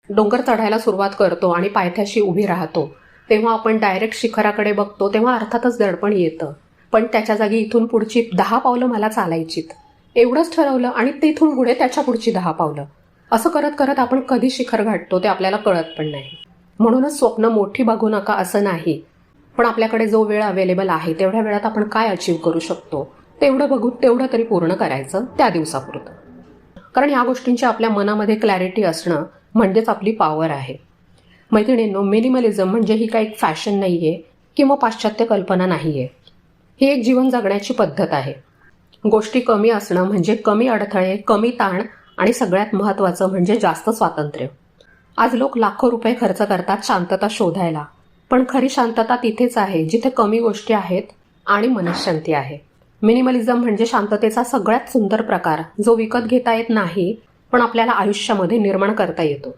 डोंगर चढायला सुरुवात करतो आणि पायथ्याशी उभी राहतो तेव्हा आपण डायरेक्ट शिखराकडे बघतो तेव्हा अर्थातच दडपण येतं. पण त्याच्या जागी इथून पुढची 10 पावलं मला चालायचीत एवढंच ठरवलं आणि तिथून पुढे त्याच्या पुढची 10 पावलं. असं करत करत आपण कधी शिखर गाठतो ते आपल्याला कळत पण नाही. म्हणूनच स्वप्न मोठी बघू नका असं नाही, पण आपल्याकडे जो वेळ अवेलेबल आहे तेवढ्या वेळात आपण काय अचीव्ह करू शकतो तेवढं बघून तेवढं तरी पूर्ण करायचं त्या दिवसापुरतं. कारण ह्या गोष्टींची आपल्या मनामध्ये क्लॅरिटी असणं म्हणजेच आपली पॉवर आहे. मैत्रिणींनो, मिनिमलिझम म्हणजे ही काही फॅशन नाही आहे किंवा पाश्चात्य कल्पना नाही आहे. ही एक जीवन जगण्याची पद्धत आहे. गोष्टी कमी असणं म्हणजे कमी अडथळे, कमी ताण आणि सगळ्यात महत्त्वाचं म्हणजे जास्त स्वातंत्र्य. आज लोक लाखो रुपये खर्च करतात शांतता शोधायला, पण खरी शांतता तिथेच आहे जिथे कमी गोष्टी आहेत आणि मनःशांती आहे. मिनिमलिझम म्हणजे शांततेचा सगळ्यात सुंदर प्रकार जो विकत घेता येत नाही पण आपल्याला आयुष्यामध्ये निर्माण करता येतो.